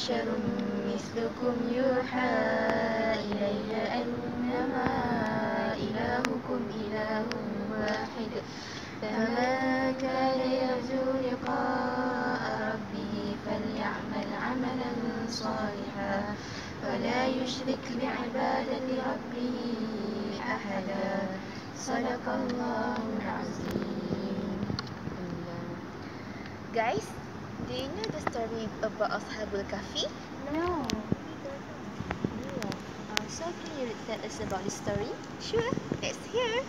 بشر مثلكم يوحى إلي أنما إلهكم إله واحد فمن كان يرجو لقاء ربه فليعمل عملا صالحا ولا يشرك بعبادة ربه أحدا صدق الله العظيم. Guys, do you know the story about Al-Kahfi? No. So can you tell us about the story? Sure, let's hear.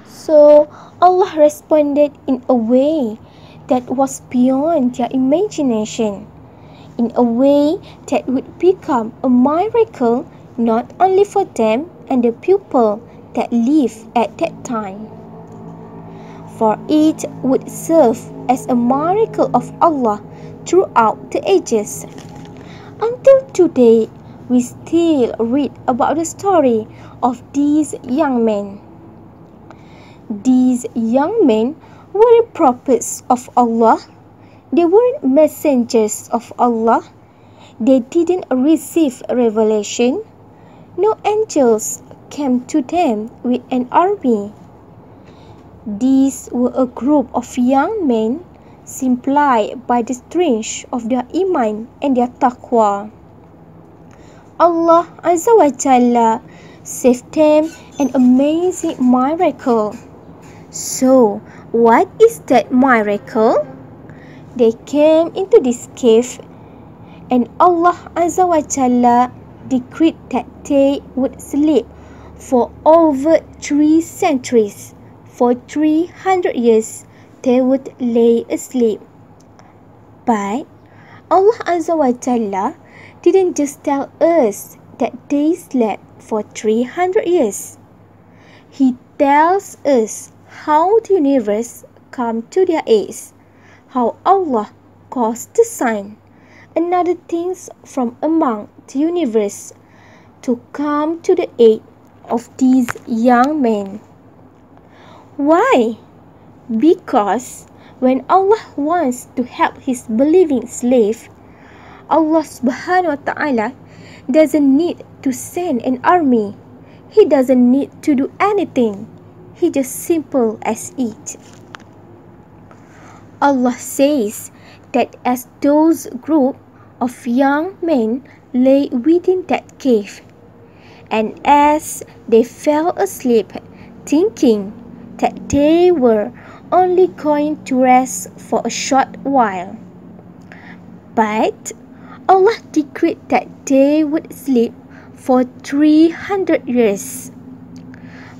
So Allah responded in a way that was beyond their imagination, in a way that would become a miracle not only for them and the people that lived at that time, for it would serve as a miracle of Allah throughout the ages. Until today, we still read about the story of these young men. These young men weren't prophets of Allah. They weren't messengers of Allah. They didn't receive revelation. No angels came to them with an army. These were a group of young men supplied by the strength of their iman and their taqwa. Allah Azza wa Jalla saved them an amazing miracle. So, what is that miracle? They came into this cave, and Allah Azza wa Jalla decreed that they would sleep for over 3 centuries. For 300 years, they would lay asleep. But Allah Azza wa Jalla didn't just tell us that they slept for 300 years. He tells us how the universe come to their aid, how Allah caused the sun and other things from among the universe to come to the aid of these young men. Why? Because when Allah wants to help His believing slave, Allah subhanahu wa ta'ala doesn't need to send an army. He doesn't need to do anything. He just simple as it. Allah says that as those group of young men lay within that cave, and as they fell asleep, thinking that they were only going to rest for a short while, but Allah decreed that they would sleep for 300 years.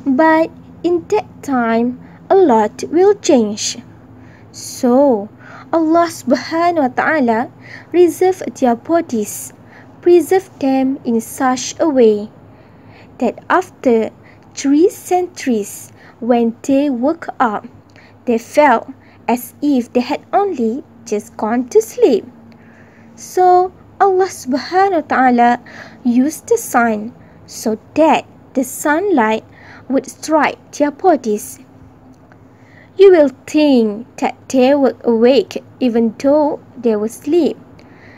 But in that time, a lot will change. So, Allah subhanahu wa ta'ala reserved their bodies, preserved them in such a way that after 3 centuries, when they woke up, they felt as if they had only just gone to sleep. So, Allah subhanahu wa ta'ala used the sun so that the sunlight would strike their bodies. You will think that they were awake even though they were asleep.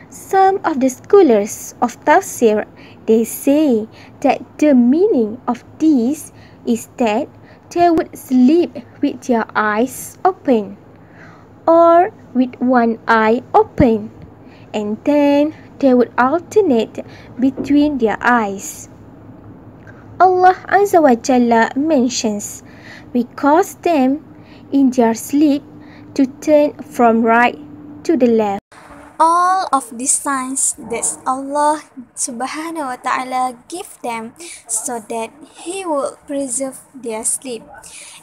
Some of the scholars of TAFSIR, they say that the meaning of this is that they would sleep with their eyes open or with one eye open, and then they would alternate between their eyes. Allah Azza wa Jalla mentions, we caused them in their sleep to turn from right to the left. All of these signs that Allah subhanahu wa ta'ala give them so that He will preserve their sleep.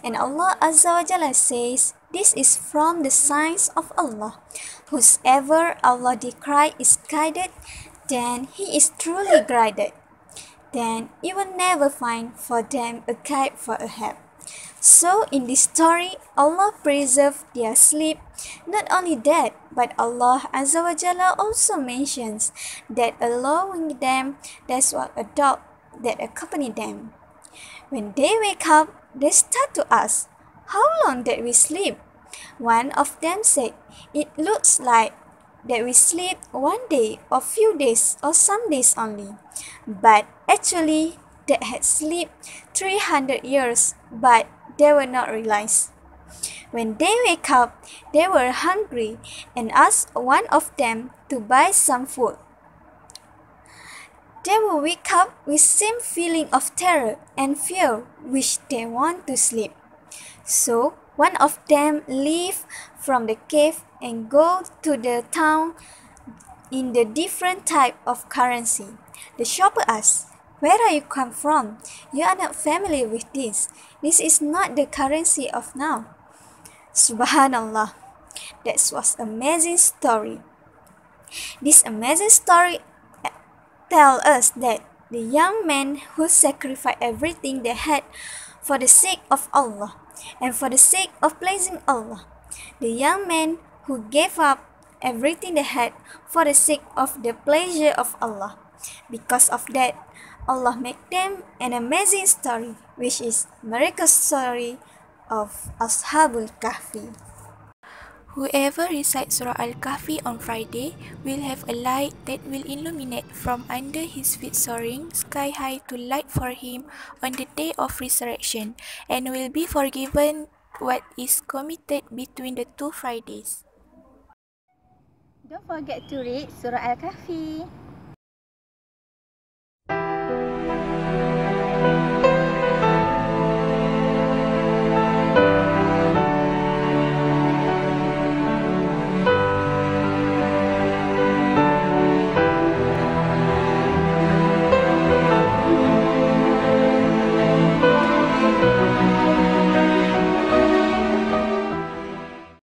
And Allah Azza wa Jalla says, this is from the signs of Allah. Whosoever Allah decry is guided, then he is truly guided. Then you will never find for them a guide for a help. So in this story, Allah preserved their sleep. Not only that, but Allah Azza wa Jalla also mentions that allowing them, that's what a dog that accompany them. When they wake up, they start to ask, how long did we sleep? One of them said, "It looks like that we sleep one day or few days or some days only." But actually, they had slept 300 years, but they were not realized. When they wake up, they were hungry and asked one of them to buy some food. They will wake up with same feeling of terror and fear which they want to sleep. So one of them leave from the cave and go to the town in the different type of currency. The shopper asks, "Where are you come from? You are not familiar with this. This is not the currency of now." Subhanallah. That was amazing story. This amazing story tell us that the young men who sacrificed everything they had for the sake of Allah and for the sake of pleasing Allah. The young men who gave up everything they had for the sake of the pleasure of Allah. Because of that, Allah made them an amazing story, which is miracle story of Ashabul Kahfi. Whoever recites Surah Al-Kahfi on Friday will have a light that will illuminate from under his feet soaring sky high to light for him on the day of resurrection, and will be forgiven what is committed between the two Fridays. Don't forget to read Surah Al-Kahfi.